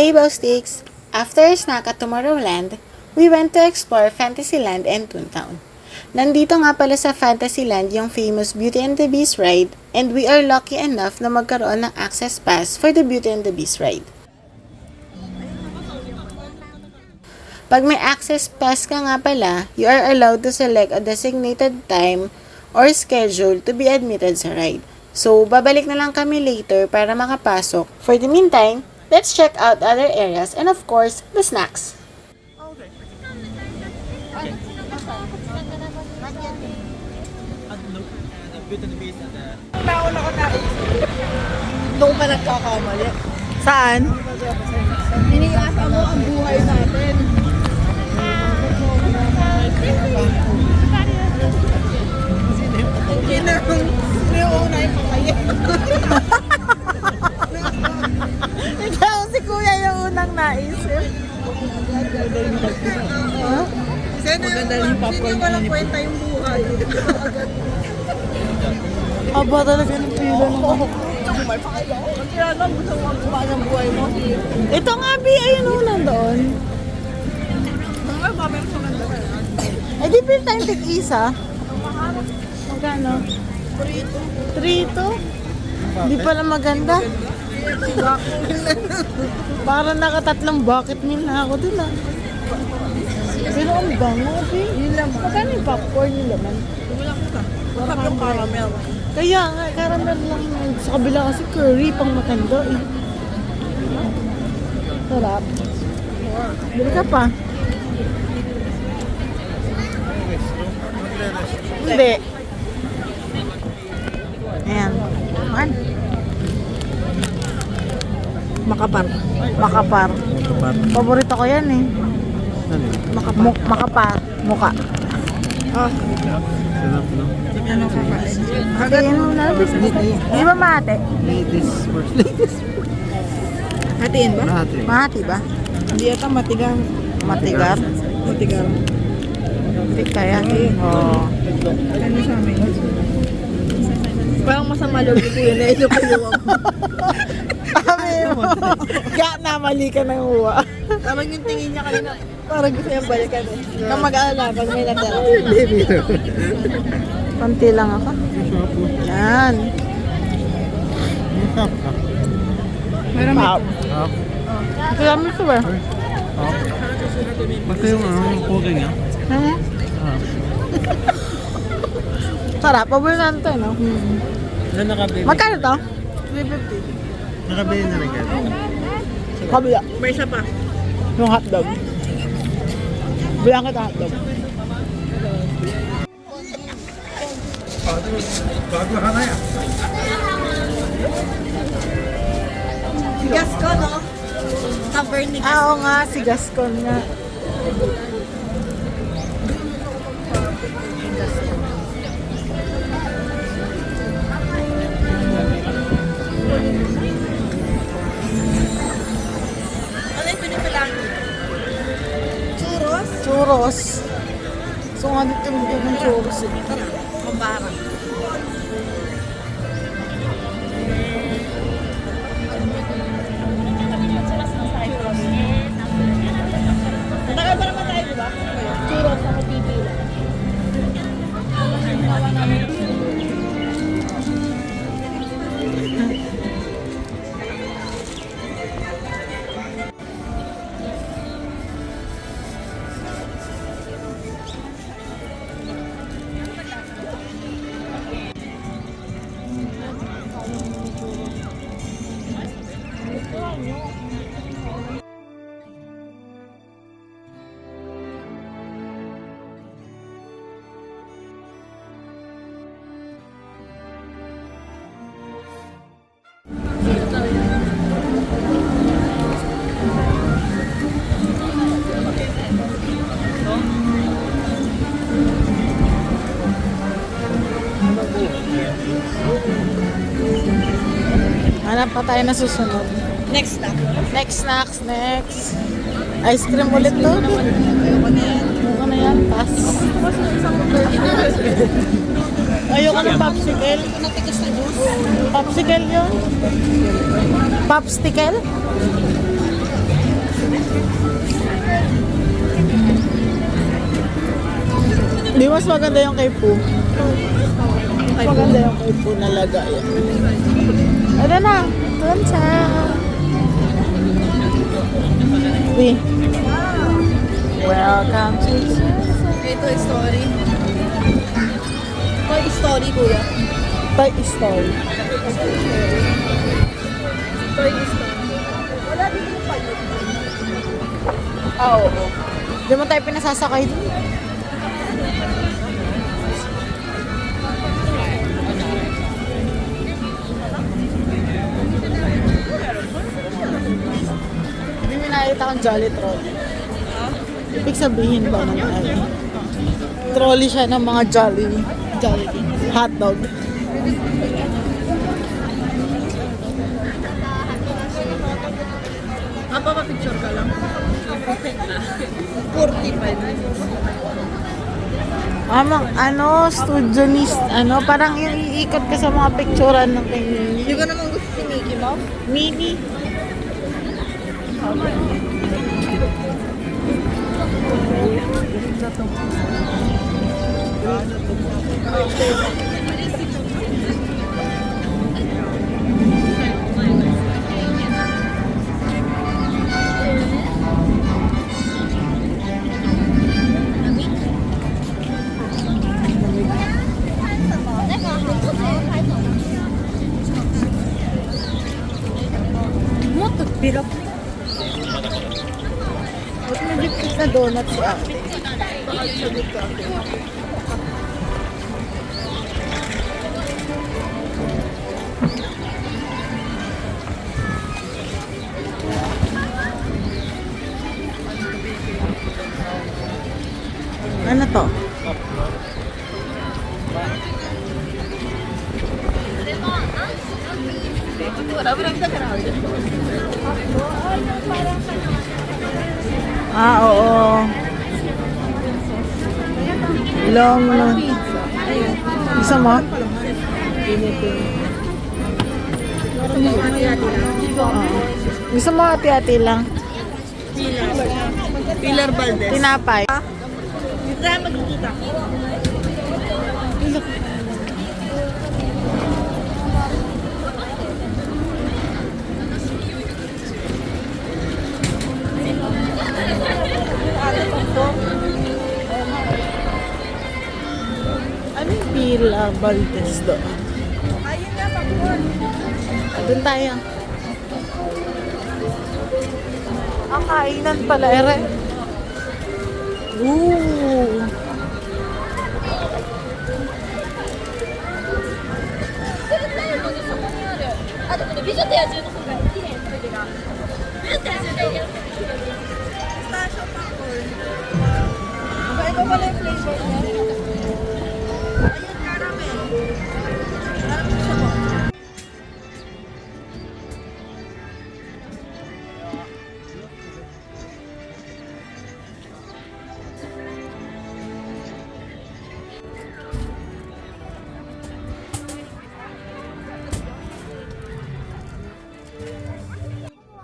Hey Bowsticks! After our snack at Tomorrowland, we went to explore Fantasyland and Toontown. Nandito nga pala sa Fantasyland yung famous Beauty and the Beast ride, and we are lucky enough na magkaroon ng access pass for the Beauty and the Beast ride. Pag may access pass ka nga pala, you are allowed to select a designated time or schedule to be admitted sa ride. So, babalik na lang kami later para makapasok. For the meantime, let's check out other areas and of course, the snacks. Nauna ko na nung pa nagkakamali. Saan? Iniasa mo ang buhay natin. Sino yung pakayin? Ikaw si kuya yung unang naisip. Sino yung walang kwenta yung buhay? Aba talaga ng pila ng ako. May pakayin. Kaya lang, gusto mo ang buhay ng buhay mo. Ito nga, B, ayun o, nandoon. Ay, meron sa ganda ka. Eh, di bill tayong tig-isa. Magkano? 3 Di pala maganda. Parang nakatatlong bucket meal na ako dun ah. Pero ang bango, B. Yun lang. Magkano yung popcorn yung laman? Masarap yung caramel. Kaya nga, caramel lang. Sa kabila kasi curry, pang matanda eh. Sarap. Bili ka pa. Hindi. Ayan. Ayan. Makapar. Makapar. Paborito ko yan eh. Makapar. Muka. Ah. Sarap, no? Ano ka pa? Ayan mo na. Di ba mate? Ladies first. Hatiin ba? Lahat eh. Mati ba? Hindi ata matigang. Matigar? Matigang. Hindi kaya. Oo. Ano sa amin? Parang masama loob ko yun. Ito ko yung Ga na mali ka ng uwa. Parang yung tingin niya kanina. Parang gusto niyang balikan eh. Kung mag-aalala, pag may natira. Konti lang ako. Yan. Meron Pop. Kaya mo ito ba? Pati yung cooking niya. Hmm? Sarap. Pabulan to, no? Na nakabili. Magkano to? 350. Nakabili na rin kayo. Kabila. May isa pa. Yung hotdog. Bilang kita hotdog. Bago ka na yan. Gas ko, no? Cabernet. Oo nga, si Gascon nga. Ano yung pinipilang? Churros? Churros. So nga dito yung ng churros. Tara, kumbara. Tagal pa naman tayo, di ba? Churros na matipila. Hanap pa tayo na susunod. Next na. Next snacks, next. Ice cream ulit to. Ayoko na yan. Ano na yan? Pass. Ayoko ng popsicle. Natigas na juice. Popsicle yun. Popsicle? Di mas maganda yung kay Poo. Mas maganda yung kay Poo na lagayan. Ano na? Doon sa... Uy. Welcome to... Ito is story. Toy story, kuya. Toy Story. Toy story. Wala din yung pilot. Oo. Di mo tayo pinasasakay dun. Hindi mo nakita kang Jolly Trolley. Ibig sabihin ba ng ano? Trolley siya ng mga Jolly hotdog. Papapicture ka lang. 45. Ano, studionist, parang yung iikot ka sa mga picturean ng kay Hindi ko naman gusto si Mickey Mouse. Mini. Ba't may dipit na donut si ate? Ano to? Oo. Long na. Isa mo? Gusto mo ati-ati lang? Pilar Valdez. Tinapay. Kaya magkikita. Ano yung Pilar Valdez doon? Ayun na, popcorn. Doon tayo. Ang kainan pala, ere. Ooh. Pistachio popcorn. Aba, ito pala yung flavor niya. Ayun, caramel. Parang gusto ko.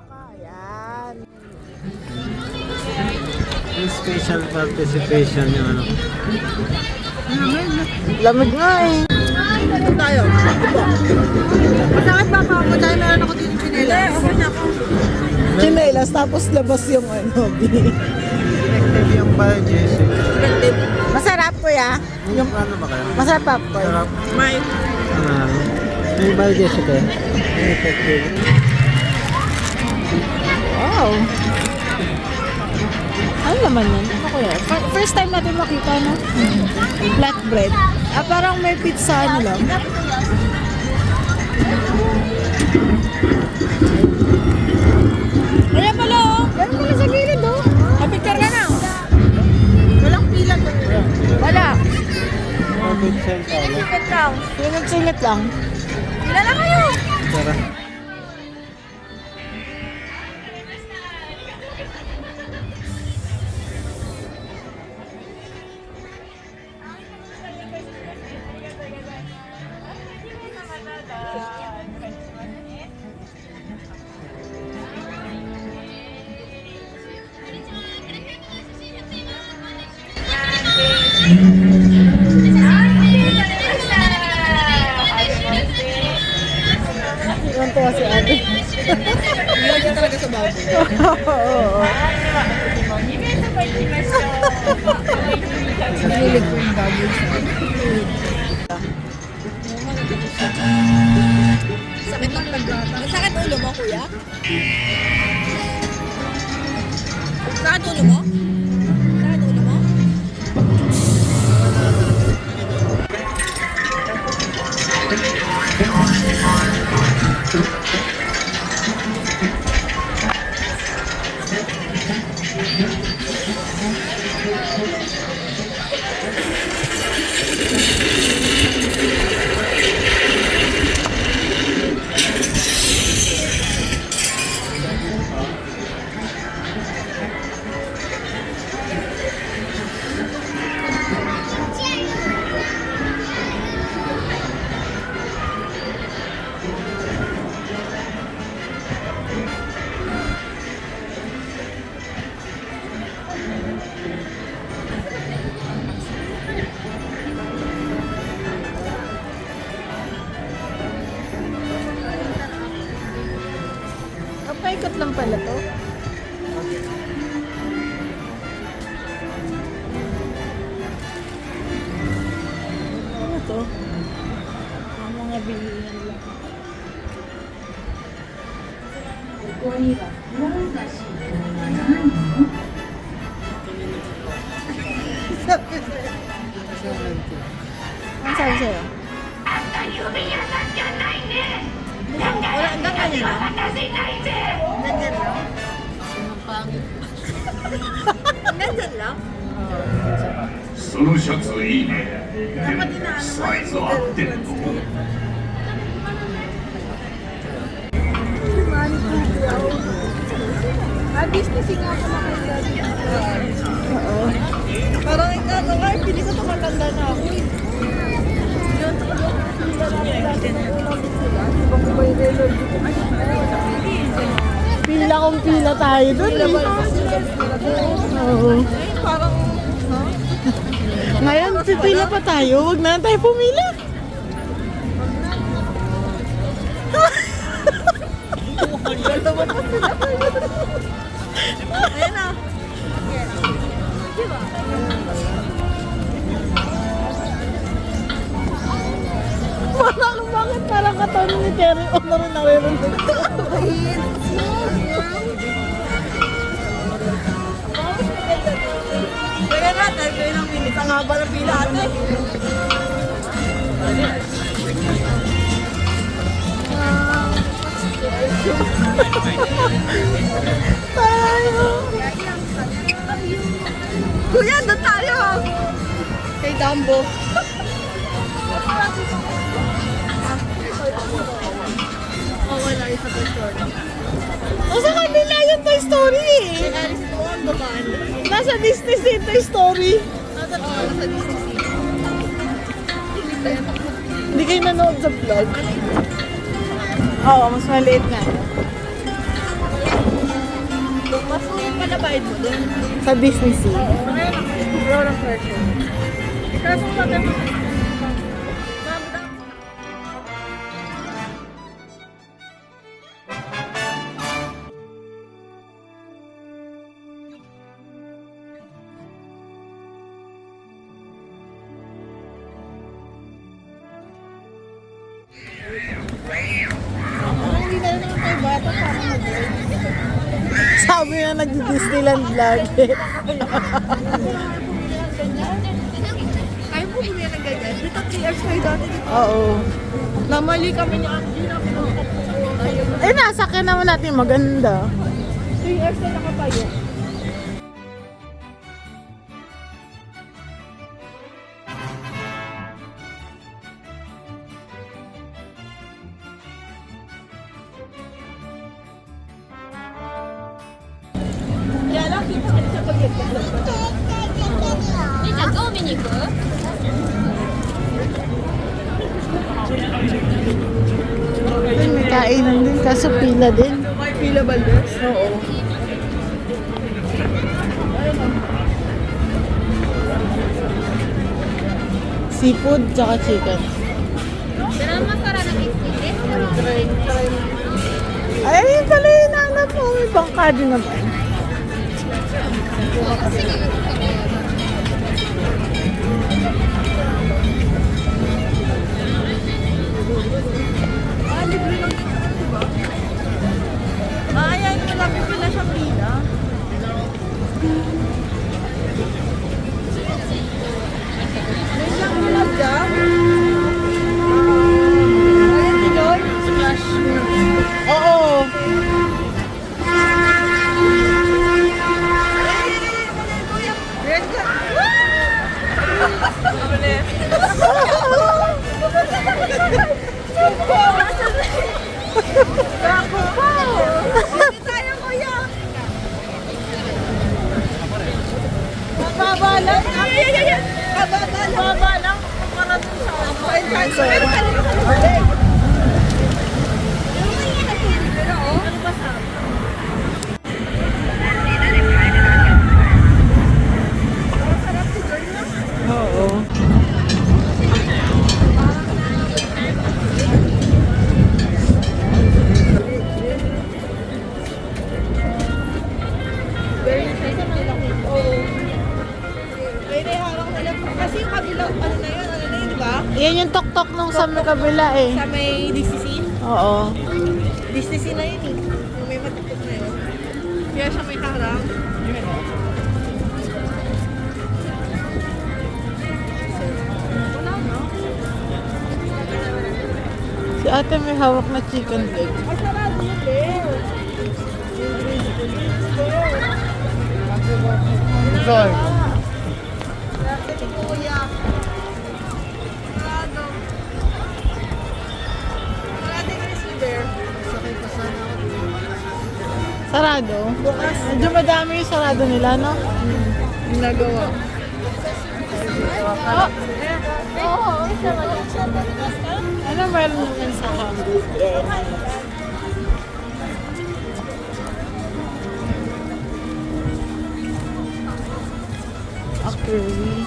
Ayan. Yung special participation yung ano. Lamig nga eh. Ito tayo. Masakit ba pa ako dahil meron ako dito chinelas? Okay na ako. Chinelas, tapos labas yung Effective yung budget. Masarap po ya. Yung ano ba kayo? Masarap popcorn. Sarap. May May budget ito eh. Effective. Wow. Ano naman yan? Ano ko yan? First time natin makita, no? Flatbread. Parang may pizza, ano lang. Ayan pala oh. Meron pala sa gilid, oh. Picture ka na. Walang pila to. Wala. Profit sale tayo. Ticket lang. Singit-singit lang. Pila na kayo. Tara. Oo. Nahilig ko yung baboy sa sakit ang pagdata. Sakit ulo mo, kuya? Sakit ulo mo? Sakit ulo mo? Paikot lang pala to. Ano to? Ang mga bilihan lang. Ano sabi sa'yo? Wala, hanggang ganyan lang. Ganyan lang. Ganyan lang. そのシャツいいね。でも Dapat inaano moサイズ合ってるの？ Disney nga ako nakita. Parang ikaw nga, pili ko tumatanda na ako. Pila kong pila tayo dun. Oo. Parang, no? Ngayon, pipila pa tayo. Huwag na lang tayo pumila. Ayan na. Bakit parang katawan ni Terry Honor na naririnig ko? Kaya na, tayo kayo ng minit. Ang haba ng pila ate. Kuya, doon tayo! Kay Dumbo. Oh, wala yung sa Toy Story. Nasa kanila yung Toy Story eh. Alis mo ang babae. Nasa Disney Sea Toy Story. Nasa Disney Sea. Hindi kayo nanood sa vlog? Oo, mas maliit nga. Mas pala bayad mo doon. Sa Disney Sea. Roller version. Kaso pati mo. Hindi na naman kayo bata para sabi na nag-Disneyland vlog eh. Ayaw po bumili ng ganyan. Dito 3 years kayo dati. Oo. Namali kami ni Angie na pinakapulo. Eh, nasakyan naman natin maganda. 3 years na nakapayo. Kaya lang, kita ka sa pag-ibig. じゃあどう見に行く？ Ayun, may kainan din, kaso pila din. Pila Valdez? Oo. Seafood, tsaka chicken. ドラマからのミステリーレストラン Ay, ayun pala yung nanap mo, may bangka din naman. Libre lang yun, diba? Ayan, malapit pala siyang pila. May siyang ulag dyan. Ayan, Pinoy. Splash. Oo. Red ka. Kako pa. Hindi tayo, kuya. Mababa lang. Baba lang. Para dun sa entrance. Pero ano ba sa? Sarap si Joy na. Oo. Pwede hawak na lang. Kasi yung kabilang, ano na yun, di ba? Yan yung tok-tok nung sa may kabila eh. Sa may DCC. Oo. DCC na yun eh. Yung may matukot na yun. Kaya siya may harang. Wala na. Si ate may hawak na chicken leg. Ay, sarado yun, Bear. Sorry. Sarado ni Kuya. Sarado. Sarado yung Grizzly Bear. Sarado? Bukas. Medyo madami yung sarado nila, no? Yung nagawa. Ano meron naman sa Hamburg? Curry.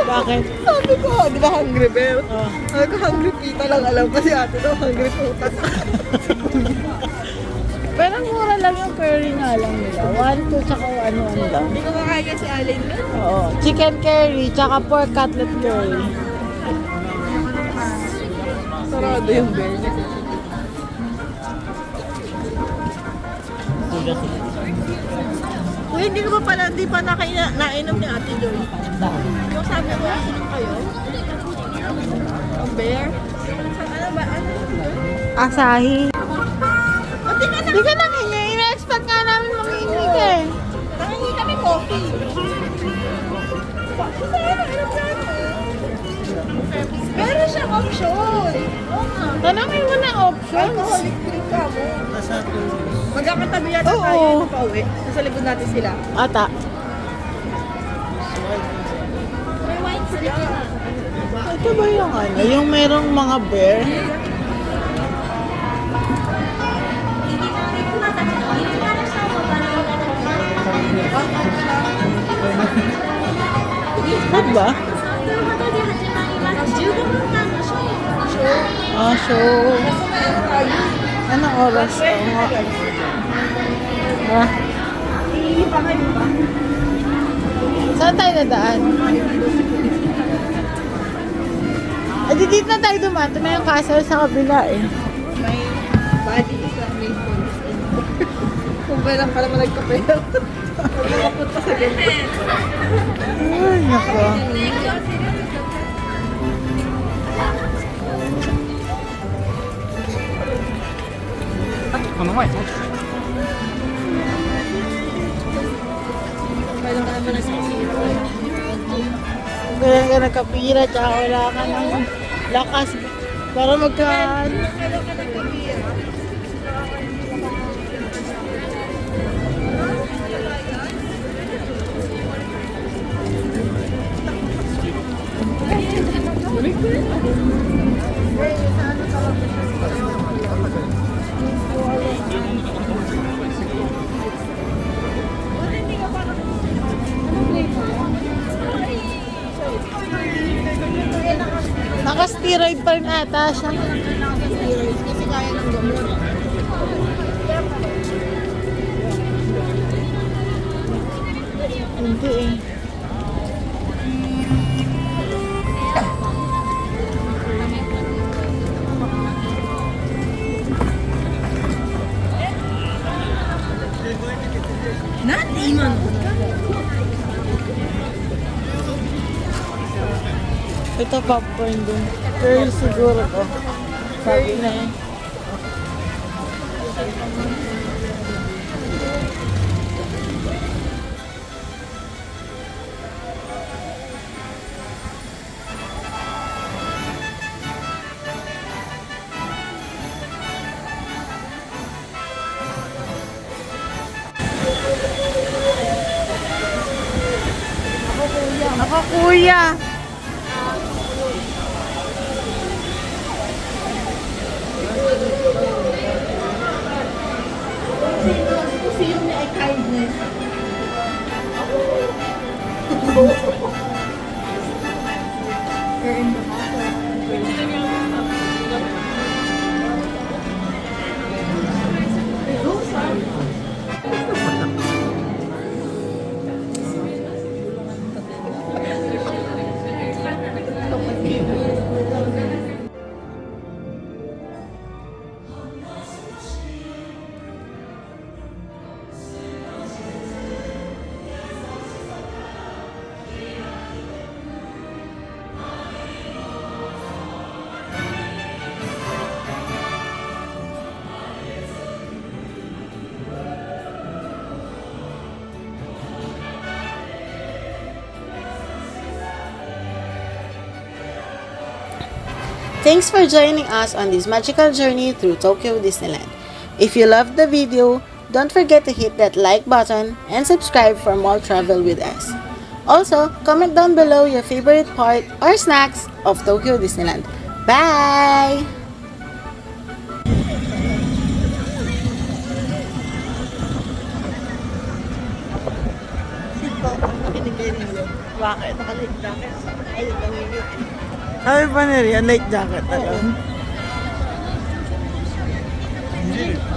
Bakit? Sabi ko, di ba Hungry Bear? Oh. Sabi ko, Hungry Pita lang alam kasi ate daw, Hungry Puta. Pero mura lang yung curry nga lang nila. 1, 2, tsaka ano-ano lang. Hindi ko makaya si Allen na. Oo. Chicken curry, tsaka pork cutlet curry. Sarado yung bear. Uy, hindi ko pa pala, hindi pa nainom ni Ate Joy. Yung sabi mo, sino kayo? Ang bear? Ano ba? Ano yun? Asahi. O, di ka na. Di ka nang hingi. Ina-expect nga namin mangingi ka eh. Nangingi kami coffee. Meron siyang option. Oo nga. Tanongin mo na options. Alcoholic drink ka mo. Magkakatabi yata Oo. tayo na pauwi. Nasa likod natin sila. Ata. May white sila. Ito ba yung ano? Yung merong mga bear? Ano ba? 15分間のショー。 Ah, show. Anong oras? Oo nga. Ah. Saan tayo nadaan? Di dito na tayo dumaan. Ito na yung castle sa kabila eh. May body sa may police. Kung ba lang pala nagkapera. Magpapunta sa ganyan. Ay, nako. Kailan ka naman nagsisira. Kaya ka nagkapira, tsaka wala ka ng lakas para magka... Kailan ka nagkapira. popcorn ata siya. Kasi kaya ng gamot. Hindi eh. Not even. Ito popcorn din. Pero siguro to. Sabi na eh. Ako kuya. Kasi yun na ay kindness. You're in the Thanks for joining us on this magical journey through Tokyo Disneyland. If you loved the video, don't forget to hit that like button and subscribe for more travel with us. Also, comment down below your favorite part or snacks of Tokyo Disneyland. Bye! Bakit? Naka-light jacket. Ay, nangingit. Ay, pa na rin. Light jacket. Alam. Hindi.